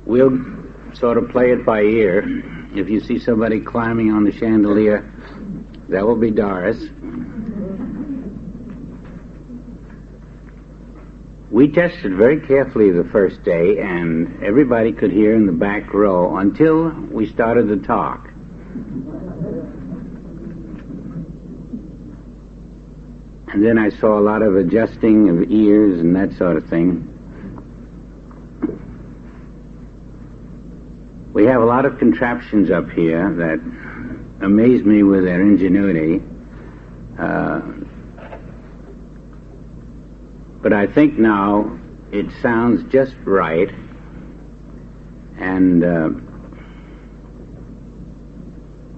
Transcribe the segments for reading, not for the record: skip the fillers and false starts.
We'll sort of play it by ear. If you see somebody climbing on the chandelier, that will be Doris. We tested very carefully the first day, and everybody could hear in the back row until we started to talk. And then I saw a lot of adjusting of ears and that sort of thing. We have a lot of contraptions up here that amaze me with their ingenuity. But I think now it sounds just right, and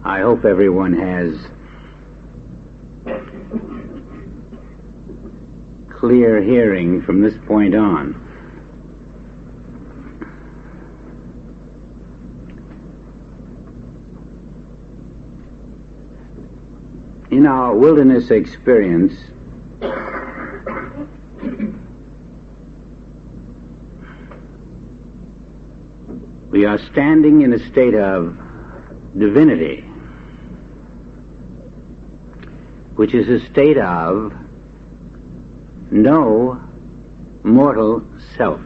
I hope everyone has clear hearing from this point on. In our wilderness experience, we are standing in a state of divinity, which is a state of no mortal self.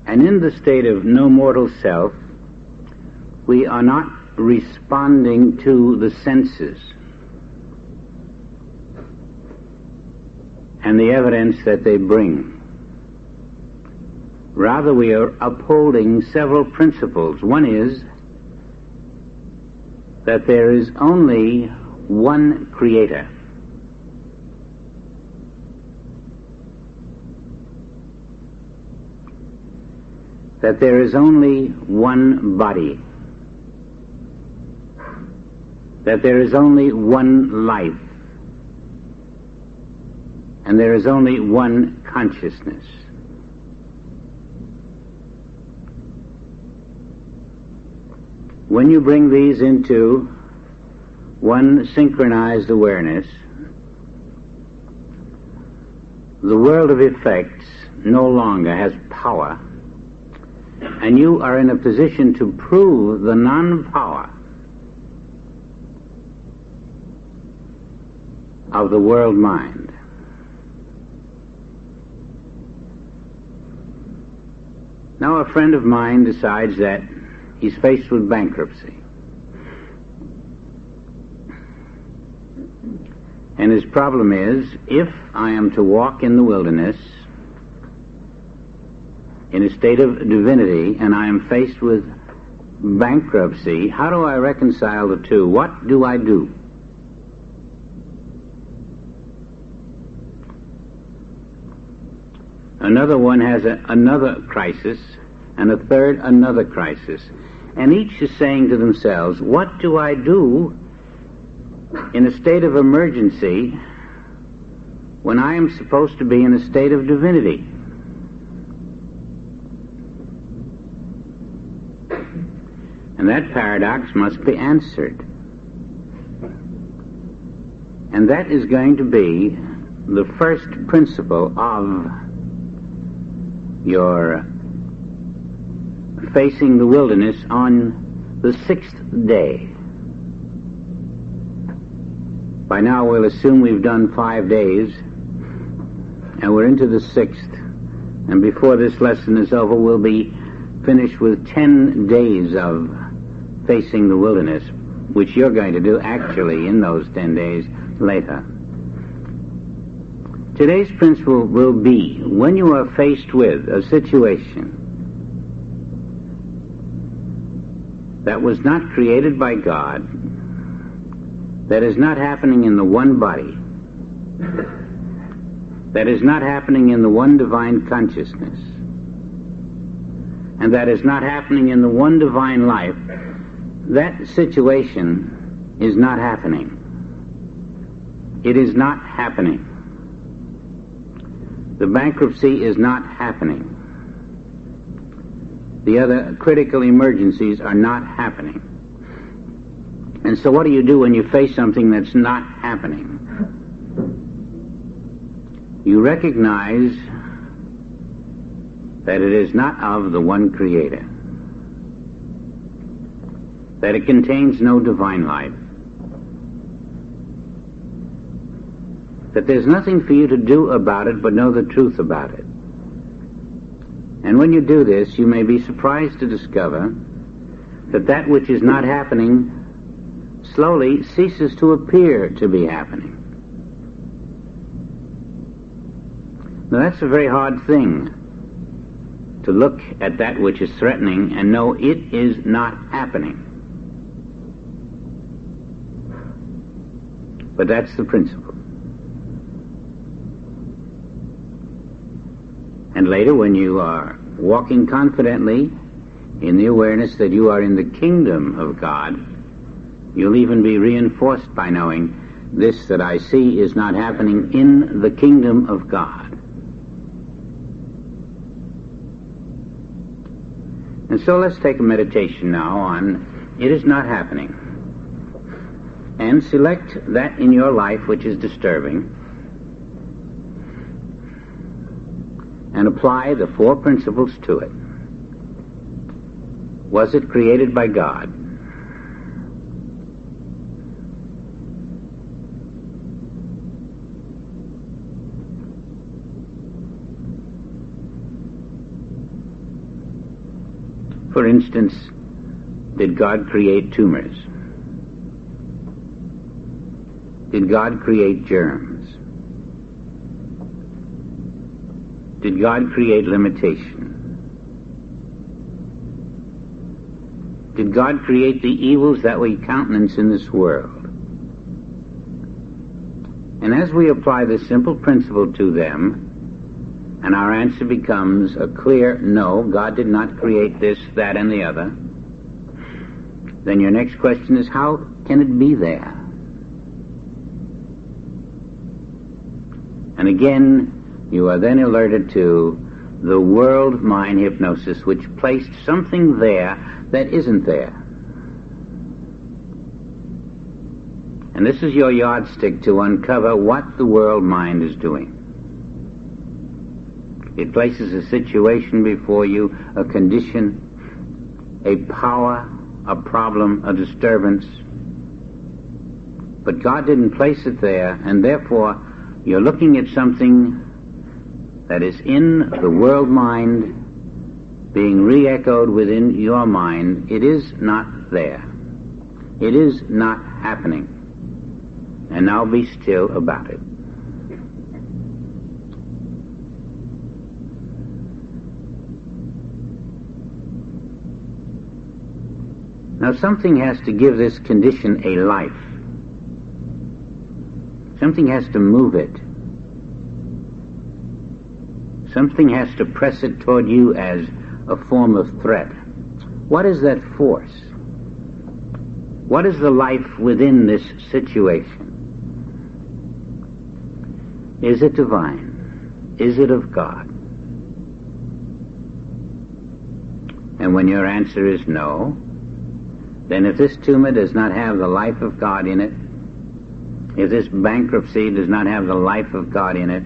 And in the state of no mortal self, we are not responding to the senses and the evidence that they bring. Rather, we are upholding several principles. One is that there is only one creator. That there is only one body. That there is only one life. And there is only one consciousness. When you bring these into one synchronized awareness, the world of effects no longer has power, and you are in a position to prove the non-power of the world mind. Now, a friend of mine decides that he's faced with bankruptcy. And his problem is, if I am to walk in the wilderness in a state of divinity and I am faced with bankruptcy, how do I reconcile the two? What do I do? Another one has another crisis, and a third another crisis. And each is saying to themselves, what do I do in a state of emergency when I am supposed to be in a state of divinity? And that paradox must be answered. And that is going to be the first principle of your facing the wilderness on the 6th day. By now we'll assume we've done 5 days, and we're into the 6th, and before this lesson is over we'll be finished with 10 days of facing the wilderness, which you're going to do actually in those 10 days later. Today's principle will be, when you are faced with a situation that was not created by God, that is not happening in the one body, that is not happening in the one divine consciousness, and that is not happening in the one divine life, that situation is not happening. It is not happening. The bankruptcy is not happening. The other critical emergencies are not happening. And so what do you do when you face something that's not happening? you recognize that it is not of the one Creator, that it contains no divine life, that there's nothing for you to do about it but know the truth about it. And when you do this, you may be surprised to discover that that which is not happening slowly ceases to appear to be happening. Now that's a very hard thing, to look at that which is threatening and know it is not happening. But that's the principle. And later, when you are walking confidently in the awareness that you are in the kingdom of God, you'll even be reinforced by knowing this that I see is not happening in the kingdom of God. And so let's take a meditation now on it is not happening. And select that in your life which is disturbing, and apply the 4 principles to it. Was it created by God? For instance, did God create tumors? Did God create germs? Did God create limitation? Did God create the evils that we countenance in this world? And as we apply this simple principle to them, and our answer becomes a clear no, God did not create this, that, and the other, then your next question is, how can it be there? And again, you are then alerted to the world mind hypnosis, which placed something there that isn't there. And this is your yardstick to uncover what the world mind is doing. It places a situation before you, a condition, a power, a problem, a disturbance. But God didn't place it there, and therefore you're looking at something that is in the world mind being re-echoed within your mind. It is not there. It is not happening. And now be still about it. Now something has to give this condition a life. Something has to move it. Something has to press it toward you as a form of threat. What is that force? What is the life within this situation? Is it divine? Is it of God? And when your answer is no, then if this tumor does not have the life of God in it, if this bankruptcy does not have the life of God in it,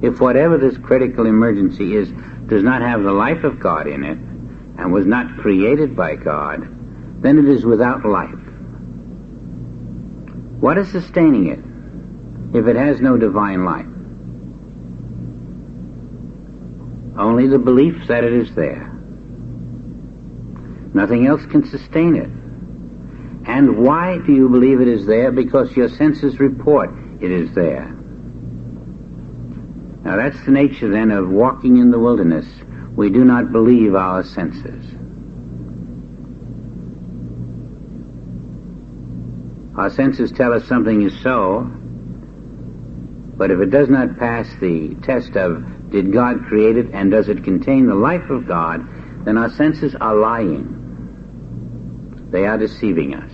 if whatever this critical emergency is does not have the life of God in it, and was not created by God, then it is without life. What is sustaining it if it has no divine life? Only the belief that it is there. Nothing else can sustain it. And why do you believe it is there? Because your senses report it is there. Now that's the nature then of walking in the wilderness. We do not believe our senses. Our senses tell us something is so, but if it does not pass the test of did God create it and does it contain the life of God, then our senses are lying. They are deceiving us.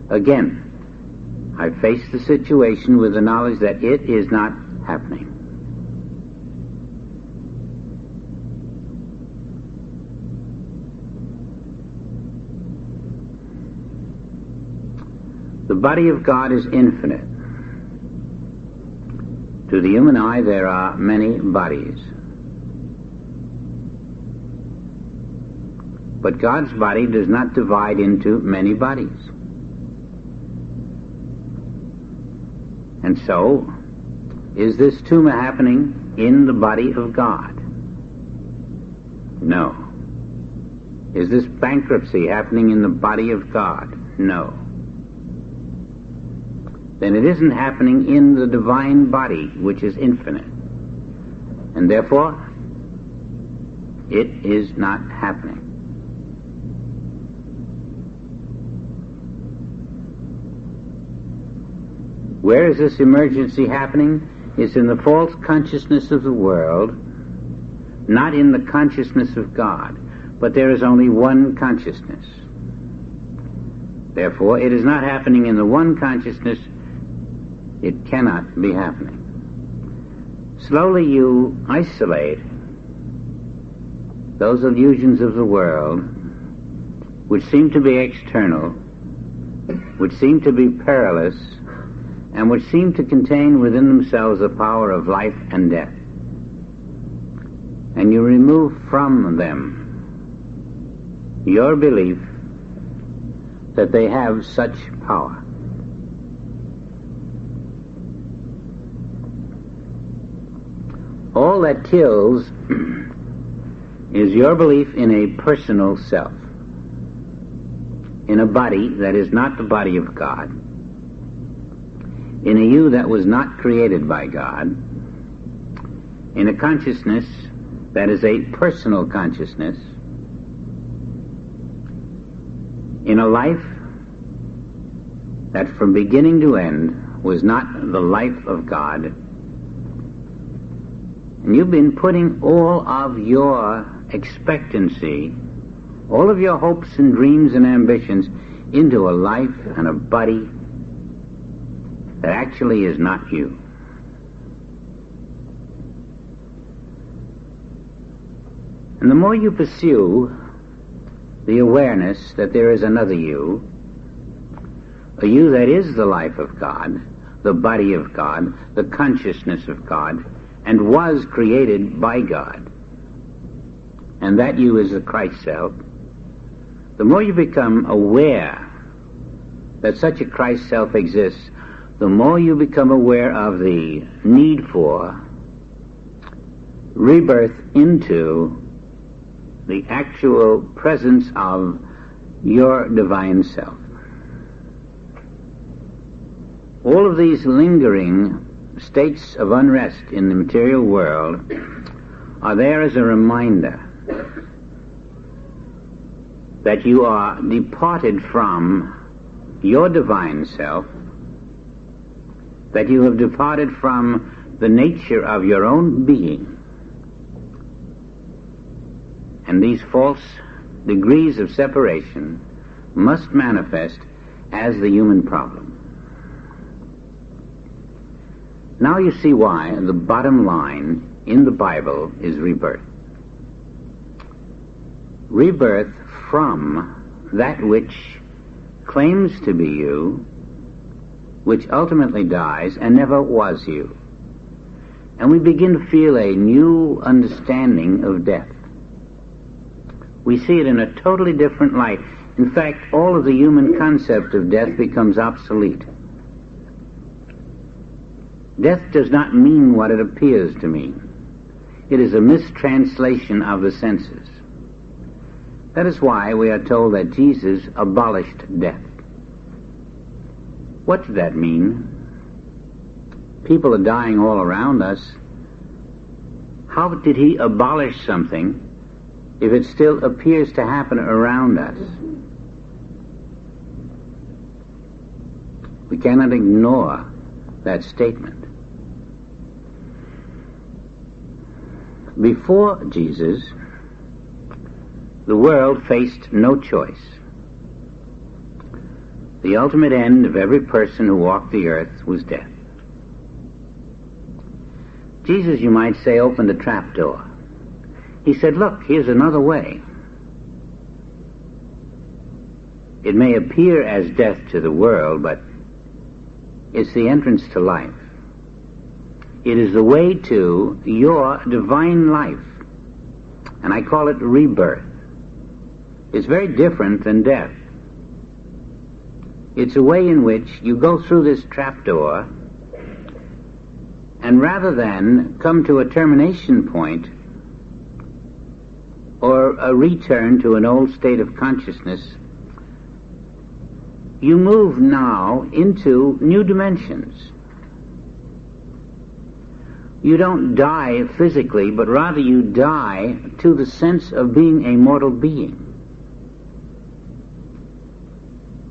Again, I face the situation with the knowledge that it is not happening. The body of God is infinite. To the human eye, there are many bodies. But God's body does not divide into many bodies. And so, is this tumor happening in the body of God? No. Is this bankruptcy happening in the body of God? No. Then it isn't happening in the divine body, which is infinite. And therefore, it is not happening. Where is this emergency happening? It's in the false consciousness of the world, not in the consciousness of God. But there is only one consciousness. Therefore, it is not happening in the one consciousness. It cannot be happening. Slowly you isolate those illusions of the world which seem to be external, which seem to be perilous, and which seem to contain within themselves the power of life and death. And you remove from them your belief that they have such power. All that kills is your belief in a personal self, in a body that is not the body of God, in a you that was not created by God, in a consciousness that is a personal consciousness, in a life that from beginning to end was not the life of God. And you've been putting all of your expectancy, all of your hopes and dreams and ambitions into a life and a body that actually is not you. And the more you pursue the awareness that there is another you, a you that is the life of God, the body of God, the consciousness of God, and was created by God, and that you is the Christ self, the more you become aware that such a Christ self exists, the more you become aware of the need for rebirth into the actual presence of your divine self. All of these lingering states of unrest in the material world are there as a reminder that you are departed from your divine self, that you have departed from the nature of your own being. And these false degrees of separation must manifest as the human problem. Now you see why the bottom line in the Bible is rebirth. Rebirth from that which claims to be you, which ultimately dies and never was you. And we begin to feel a new understanding of death. We see it in a totally different light. In fact, all of the human concept of death becomes obsolete. Death does not mean what it appears to mean. It is a mistranslation of the senses. That is why we are told that Jesus abolished death. What does that mean? People are dying all around us. How did he abolish something if it still appears to happen around us? We cannot ignore that statement. Before Jesus, the world faced no choice. The ultimate end of every person who walked the earth was death. Jesus, you might say, opened a trapdoor. He said, look, here's another way. It may appear as death to the world, but it's the entrance to life. It is the way to your divine life. And I call it rebirth. It's very different than death. It's a way in which you go through this trapdoor, and rather than come to a termination point or a return to an old state of consciousness, you move now into new dimensions. You don't die physically, but rather you die to the sense of being a mortal being.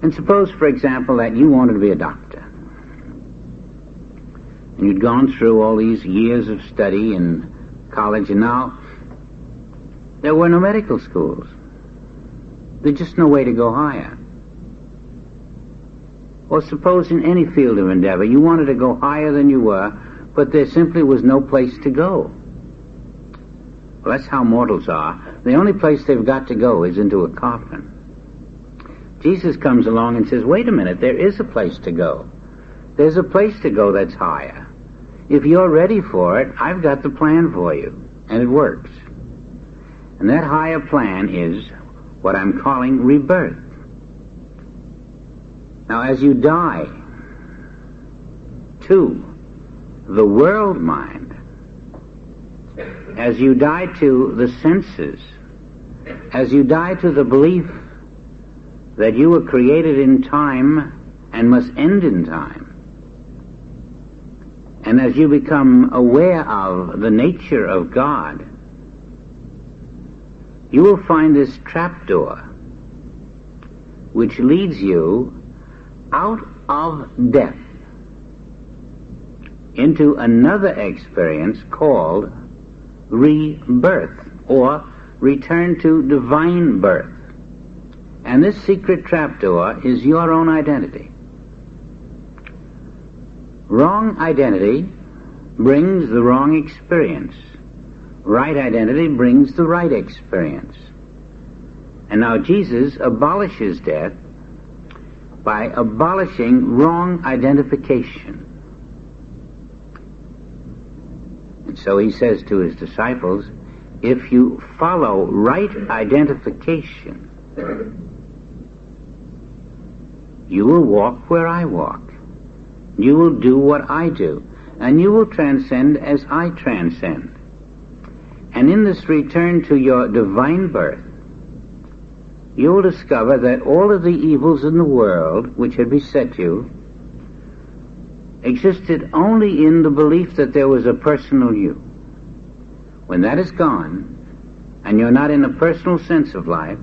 And suppose, for example, that you wanted to be a doctor. And you'd gone through all these years of study in college, and now there were no medical schools. There's just no way to go higher. Or suppose in any field of endeavor you wanted to go higher than you were, but there simply was no place to go. Well, that's how mortals are. The only place they've got to go is into a coffin. Jesus comes along and says, wait a minute, there is a place to go. There's a place to go that's higher. If you're ready for it, I've got the plan for you, and it works. And that higher plan is what I'm calling rebirth. Now, as you die to the world mind, as you die to the senses, as you die to the belief that you were created in time and must end in time, and as you become aware of the nature of God, you will find this trapdoor which leads you out of death into another experience called rebirth, or return to divine birth. And this secret trapdoor is your own identity. Wrong identity brings the wrong experience. Right identity brings the right experience. And now Jesus abolishes death by abolishing wrong identification. And so he says to his disciples, if you follow right identification, you will walk where I walk. You will do what I do. And you will transcend as I transcend. And in this return to your divine birth, you will discover that all of the evils in the world which had beset you existed only in the belief that there was a personal you. When that is gone, and you're not in a personal sense of life,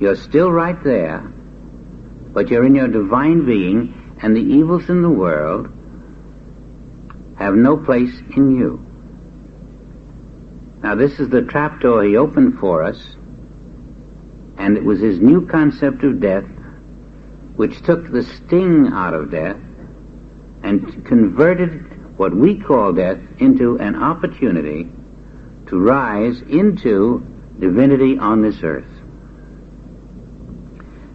you're still right there, but you're in your divine being, and the evils in the world have no place in you. Now, this is the trapdoor he opened for us, and it was his new concept of death which took the sting out of death and converted what we call death into an opportunity to rise into divinity on this earth.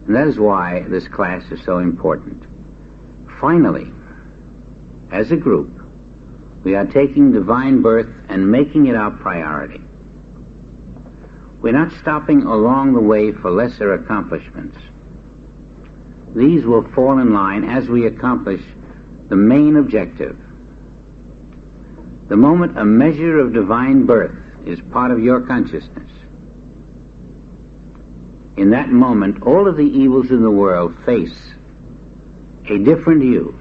And that is why this class is so important. Finally, as a group, we are taking divine birth and making it our priority. We're not stopping along the way for lesser accomplishments. These will fall in line as we accomplish the main objective. The moment a measure of divine birth is part of your consciousness, in that moment all of the evils in the world face a different you,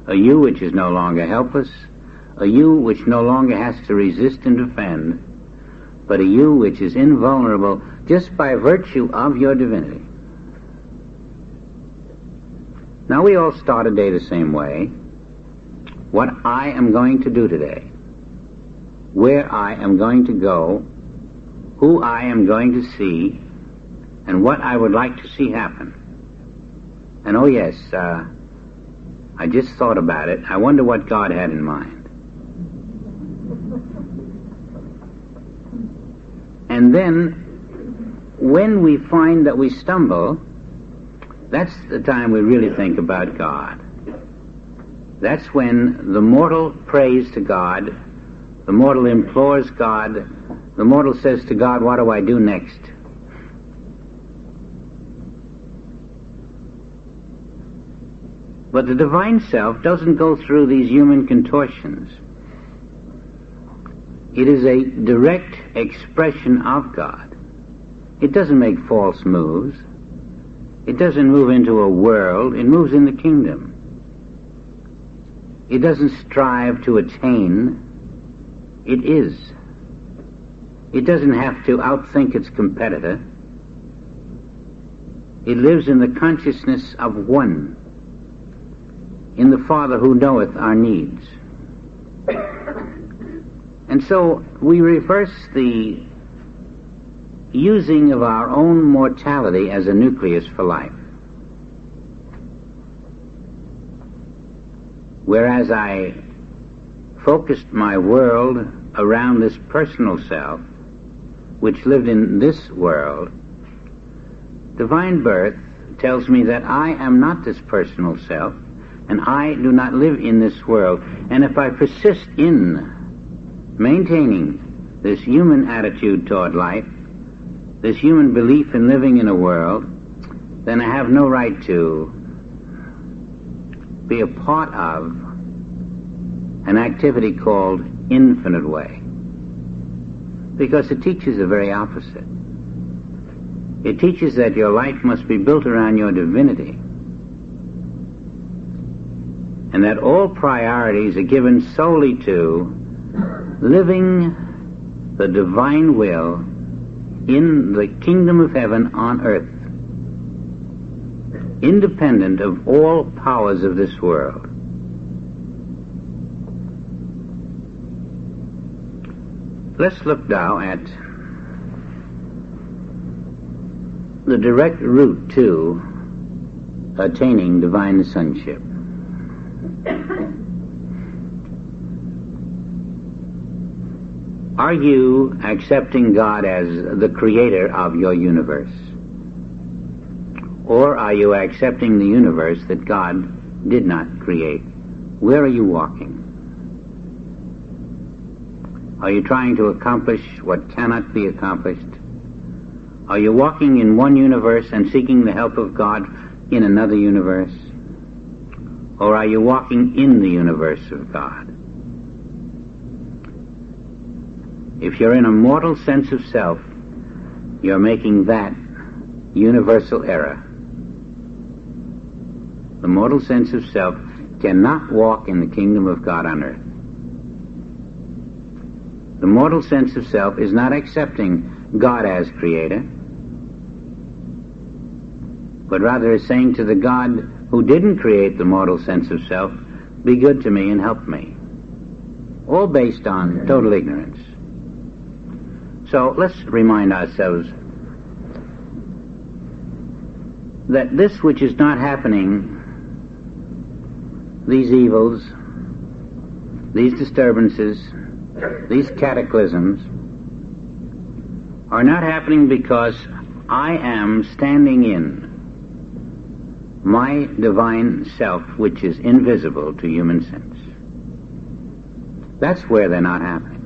a you which is no longer helpless, a you which no longer has to resist and defend, but a you which is invulnerable just by virtue of your divinity. Now we all start a day the same way. What I am going to do today, where I am going to go, who I am going to see, and what I would like to see happen. And oh yes, I just thought about it. I wonder what God had in mind. And then, when we find that we stumble, that's the time we really think about God. That's when the mortal prays to God, the mortal implores God, the mortal says to God, what do I do next? But the divine self doesn't go through these human contortions. It is a direct expression of God. It doesn't make false moves. It doesn't move into a world. It moves in the kingdom. It doesn't strive to attain. It is. It doesn't have to outthink its competitor. It lives in the consciousness of one, in the Father who knoweth our needs. And so we reverse the using of our own mortality as a nucleus for life. Whereas I focused my world around this personal self, which lived in this world, divine birth tells me that I am not this personal self, and I do not live in this world. And if I persist in maintaining this human attitude toward life, this human belief in living in a world, then I have no right to be a part of an activity called infinite way, because it teaches the very opposite. It teaches that your life must be built around your divinity, and that all priorities are given solely to living the divine will in the kingdom of heaven on earth, independent of all powers of this world. Let's look now at the direct route to attaining divine sonship. Are you accepting God as the creator of your universe? Or are you accepting the universe that God did not create? Where are you walking? Are you trying to accomplish what cannot be accomplished? Are you walking in one universe and seeking the help of God in another universe? Or are you walking in the universe of God? If you're in a mortal sense of self, you're making that universal error. The mortal sense of self cannot walk in the kingdom of God on earth. The mortal sense of self is not accepting God as creator, but rather is saying to the God who didn't create the mortal sense of self, be good to me and help me. All based on total ignorance. So let's remind ourselves that this which is not happening, these evils, these disturbances, these cataclysms, are not happening because I am standing in my divine self, which is invisible to human sense. That's where they're not happening.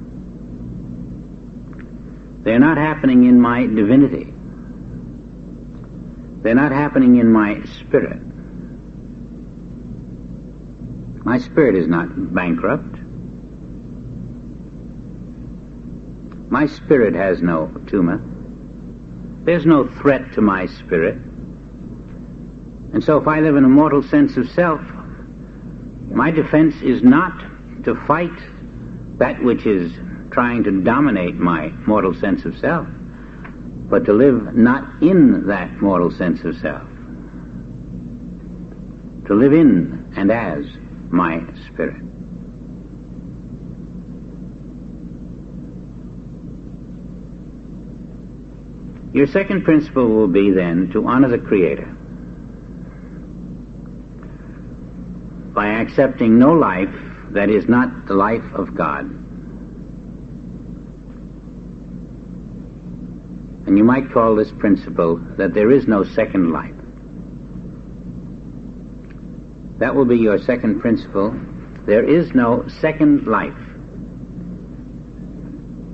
They're not happening in my divinity. They're not happening in my spirit. My spirit is not bankrupt. My spirit has no tumor. There's no threat to my spirit. And so if I live in a mortal sense of self, my defense is not to fight that which is trying to dominate my mortal sense of self, but to live not in that mortal sense of self. To live in and as my spirit. Your second principle will be then to honor the Creator by accepting no life that is not the life of God. And you might call this principle that there is no second life. That will be your second principle. There is no second life.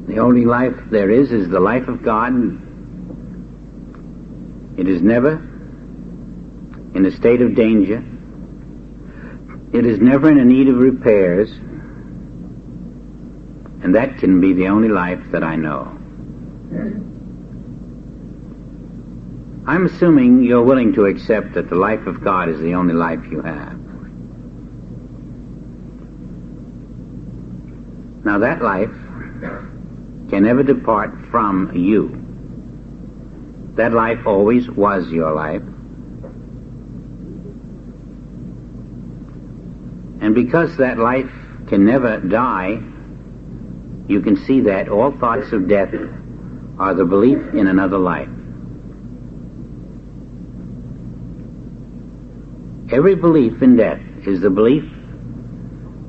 The only life there is the life of God. It is never in a state of danger. It is never in a need of repairs. And that can be the only life that I know. I'm assuming you're willing to accept that the life of God is the only life you have. Now that life can never depart from you. That life always was your life. And because that life can never die, you can see that all thoughts of death are the belief in another life. Every belief in death is the belief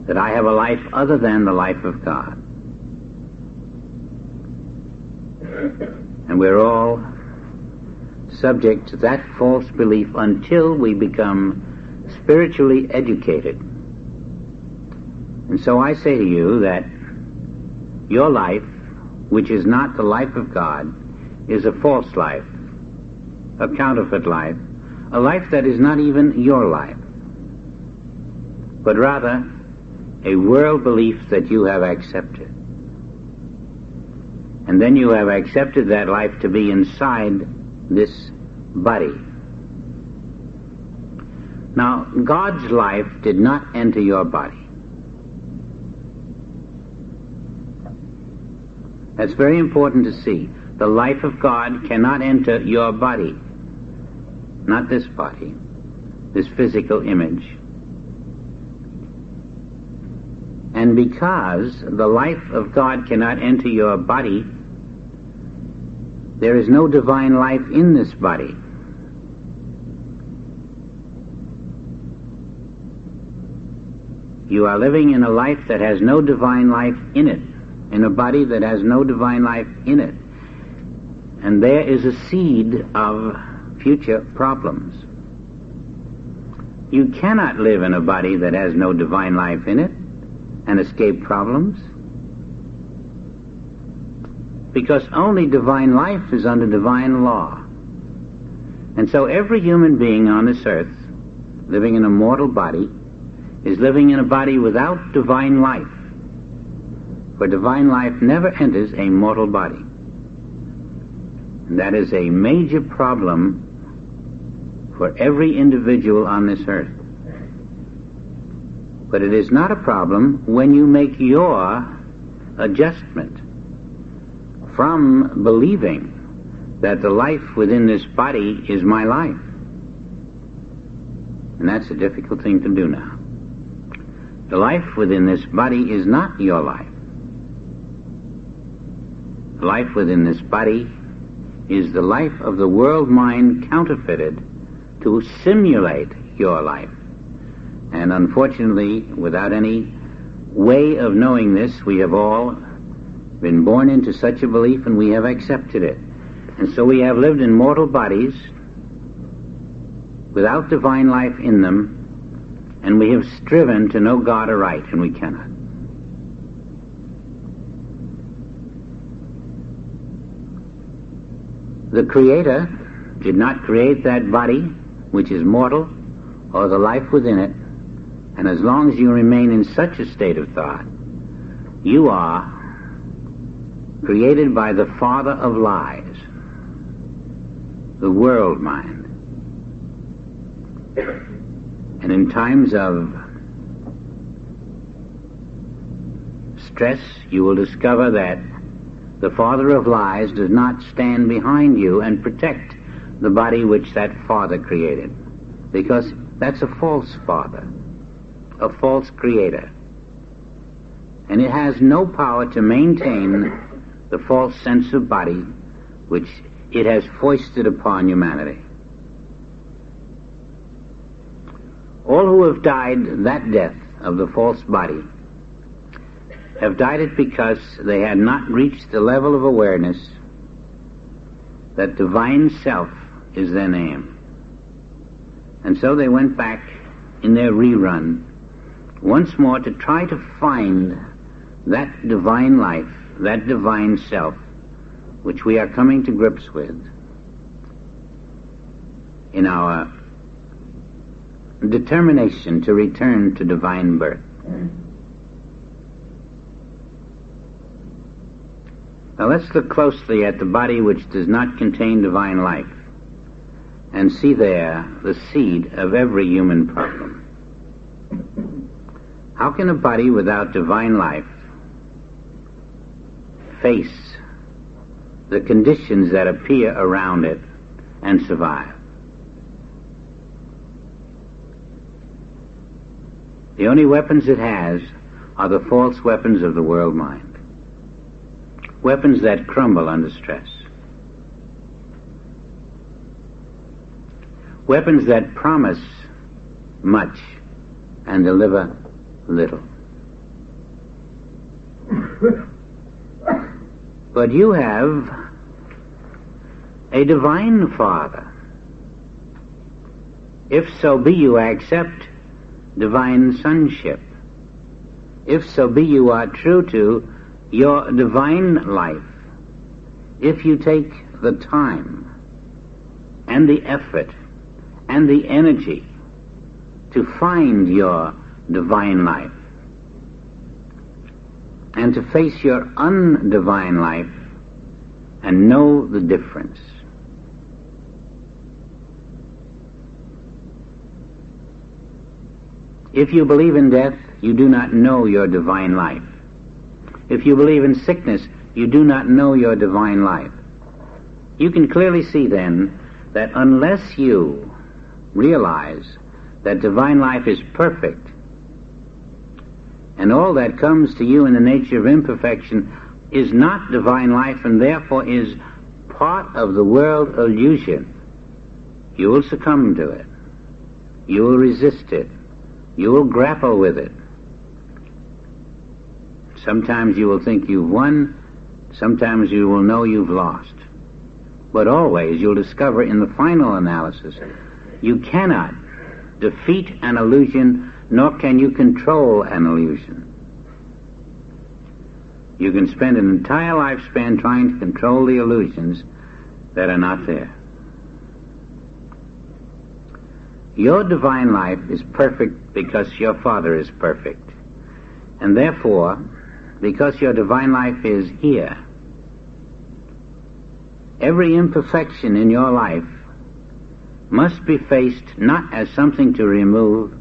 that I have a life other than the life of God. And we're all subject to that false belief until we become spiritually educated. And so I say to you that your life, which is not the life of God, is a false life, a counterfeit life, a life that is not even your life, but rather a world belief that you have accepted. And then you have accepted that life to be inside this body. Now, God's life did not enter your body. That's very important to see. The life of God cannot enter your body. Not this body, this physical image. And because the life of God cannot enter your body, there is no divine life in this body. You are living in a life that has no divine life in it, in a body that has no divine life in it. And there is a seed of future problems. You cannot live in a body that has no divine life in it and escape problems, because only divine life is under divine law. And so every human being on this earth, living in a mortal body, is living in a body without divine life, for divine life never enters a mortal body. And that is a major problem for every individual on this earth. But it is not a problem when you make your adjustment from believing that the life within this body is my life. And that's a difficult thing to do now. The life within this body is not your life. The life within this body is the life of the world mind counterfeited to simulate your life. And unfortunately, without any way of knowing this, we have all been born into such a belief and we have accepted it. And so we have lived in mortal bodies without divine life in them, and we have striven to know God aright, and we cannot. The Creator did not create that body, which is mortal, or the life within it, and as long as you remain in such a state of thought, you are created by the father of lies, the world mind. And in times of stress, you will discover that the father of lies does not stand behind you and protect the body which that father created, because that's a false father, a false creator. And it has no power to maintain the false sense of body which it has foisted upon humanity. All who have died that death of the false body have died it because they had not reached the level of awareness that divine self is their name. And so they went back in their rerun once more to try to find that divine life, that divine self, which we are coming to grips with in our determination to return to divine birth. Now let's look closely at the body which does not contain divine life and see there the seed of every human problem. How can a body without divine life face the conditions that appear around it and survive? The only weapons it has are the false weapons of the world mind. Weapons that crumble under stress. Weapons that promise much and deliver little. But you have a divine Father. If so be you accept divine sonship. If so be you are true to your divine life. If you take the time and the effort and the energy to find your divine life and to face your undivine life and know the difference. If you believe in death, you do not know your divine life. If you believe in sickness, you do not know your divine life. You can clearly see then that unless you realize that divine life is perfect, and all that comes to you in the nature of imperfection is not divine life and therefore is part of the world illusion, you will succumb to it. You will resist it. You will grapple with it. Sometimes you will think you've won, sometimes you will know you've lost. But always you'll discover in the final analysis, you cannot defeat an illusion, nor can you control an illusion. You can spend an entire lifespan trying to control the illusions that are not there. Your divine life is perfect because your Father is perfect. And therefore, because your divine life is here, every imperfection in your life must be faced not as something to remove,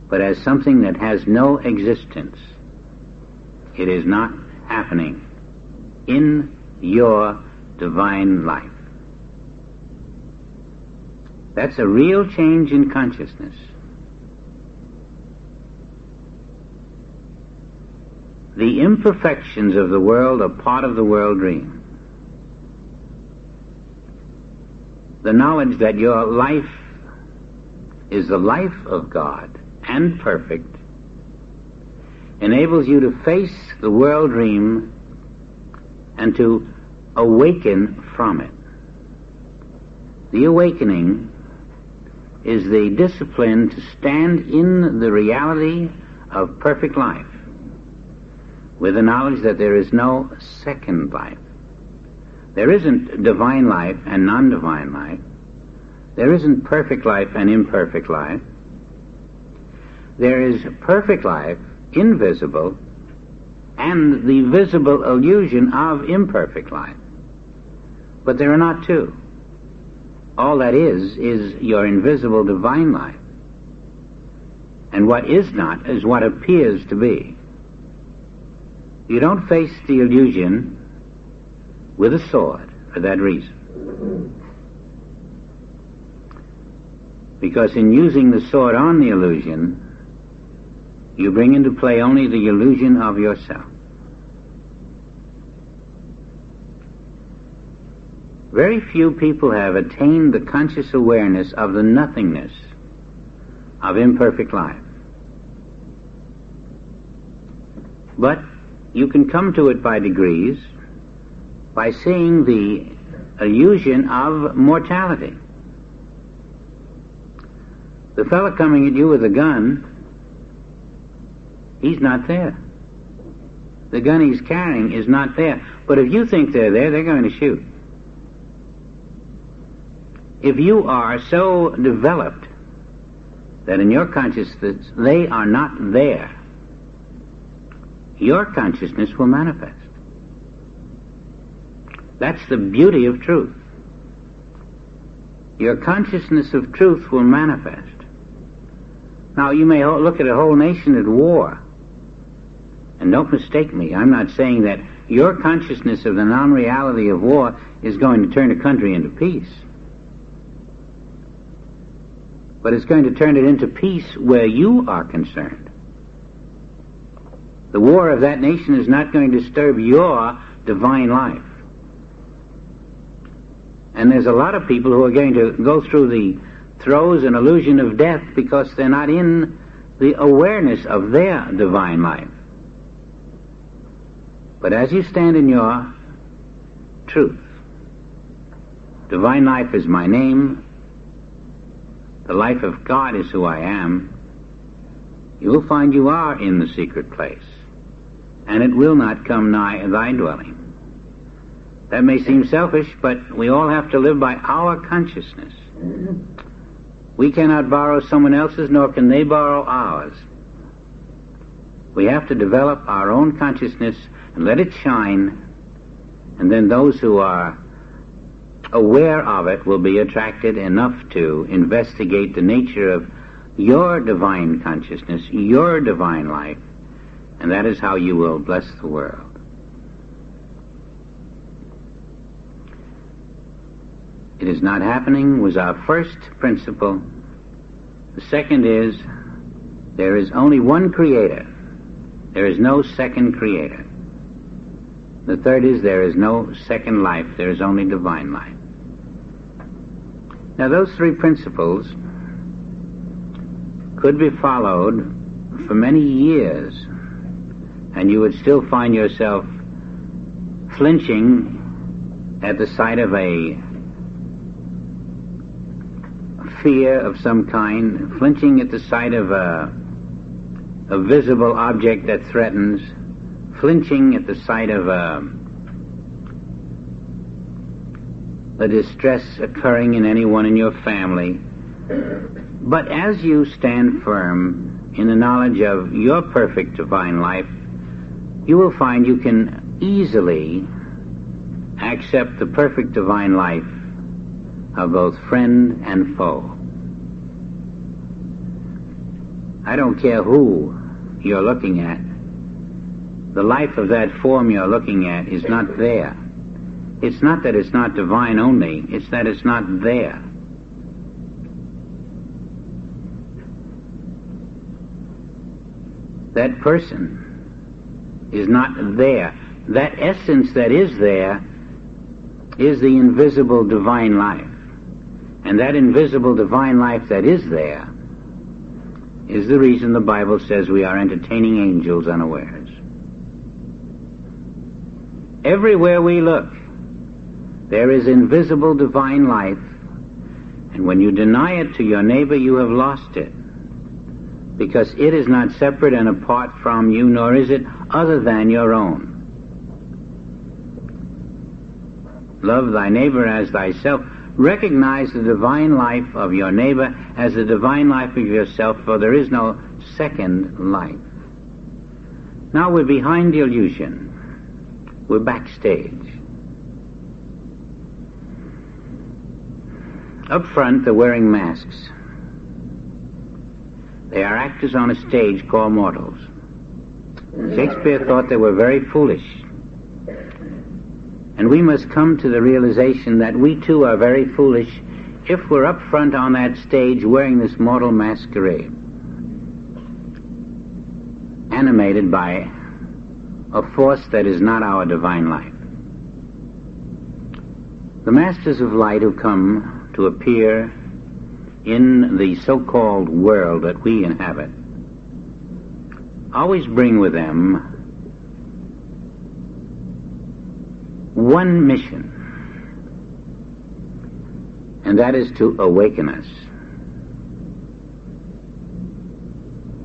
but as something that has no existence. It is not happening in your divine life. That's a real change in consciousness. The imperfections of the world are part of the world dream. The knowledge that your life is the life of God and perfect enables you to face the world dream and to awaken from it. The awakening is the discipline to stand in the reality of perfect life with the knowledge that there is no second life. There isn't divine life and non-divine life. There isn't perfect life and imperfect life. There is perfect life, invisible, and the visible illusion of imperfect life. But there are not two. All that is your invisible divine life. And what is not is what appears to be. You don't face the illusion with a sword for that reason. Because in using the sword on the illusion, you bring into play only the illusion of yourself. Very few people have attained the conscious awareness of the nothingness of imperfect life. But you can come to it by degrees, by seeing the illusion of mortality. The fellow coming at you with a gun, he's not there. The gun he's carrying is not there. But if you think they're there, they're going to shoot. If you are so developed that in your consciousness they are not there, your consciousness will manifest. That's the beauty of truth. Your consciousness of truth will manifest. Now, you may look at a whole nation at war, and don't mistake me, I'm not saying that your consciousness of the non-reality of war is going to turn a country into peace. But it's going to turn it into peace where you are concerned. The war of that nation is not going to disturb your divine life. And there's a lot of people who are going to go through the throes and illusion of death because they're not in the awareness of their divine life. But as you stand in your truth, divine life is my name, the life of God is who I am, you will find you are in the secret place, and it will not come nigh thy dwelling. That may seem selfish, but we all have to live by our consciousness. We cannot borrow someone else's, nor can they borrow ours. We have to develop our own consciousness and let it shine, and then those who are aware of it will be attracted enough to investigate the nature of your divine consciousness, your divine life, and that is how you will bless the world. It is not happening was our first principle. The second is there is only one creator. There is no second creator. The third is there is no second life. There is only divine life. Now those three principles could be followed for many years, and you would still find yourself flinching at the sight of a fear of some kind, flinching at the sight of a visible object that threatens, flinching at the sight of a distress occurring in anyone in your family. But as you stand firm in the knowledge of your perfect divine life, you will find you can easily accept the perfect divine life of both friend and foe. I don't care who you're looking at. The life of that form you're looking at is not there. It's not that it's not divine only, it's that it's not there. That person is not there. That essence that is there is the invisible divine life. And that invisible divine life that is there is the reason the Bible says we are entertaining angels unawares. Everywhere we look, there is invisible divine life, and when you deny it to your neighbor, you have lost it, because it is not separate and apart from you, nor is it other than your own. Love thy neighbor as thyself. Recognize the divine life of your neighbor as the divine life of yourself, for there is no second life. Now we're behind the illusion. We're backstage. Up front, they're wearing masks. They are actors on a stage called mortals. Shakespeare thought they were very foolish. And we must come to the realization that we too are very foolish if we're up front on that stage wearing this mortal masquerade, animated by a force that is not our divine life. The masters of light who come to appear in the so-called world that we inhabit always bring with them one mission, and that is to awaken us.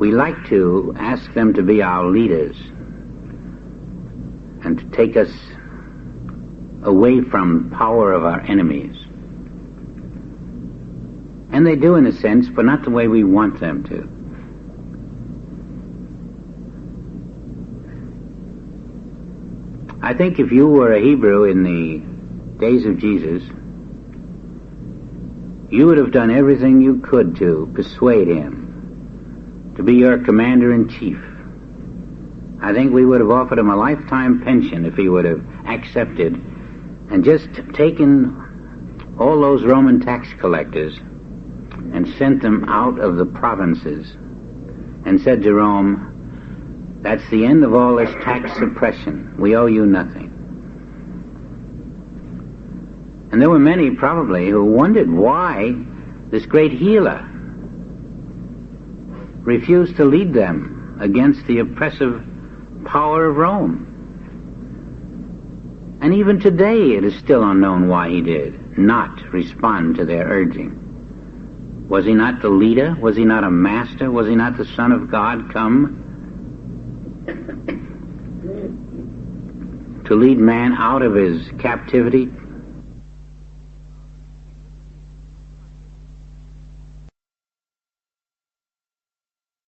we like to ask them to be our leaders and to take us away from power of our enemies. And they do in a sense, but not the way we want them to. I think if you were a Hebrew in the days of Jesus, you would have done everything you could to persuade him to be your commander-in-chief. I think we would have offered him a lifetime pension if he would have accepted and just taken all those Roman tax collectors and sent them out of the provinces and said to Rome, that's the end of all this tax suppression. We owe you nothing. And there were many probably who wondered why this great healer refused to lead them against the oppressive power of Rome. And even today it is still unknown why he did not respond to their urging. Was he not the leader? Was he not a master? Was he not the Son of God come to lead man out of his captivity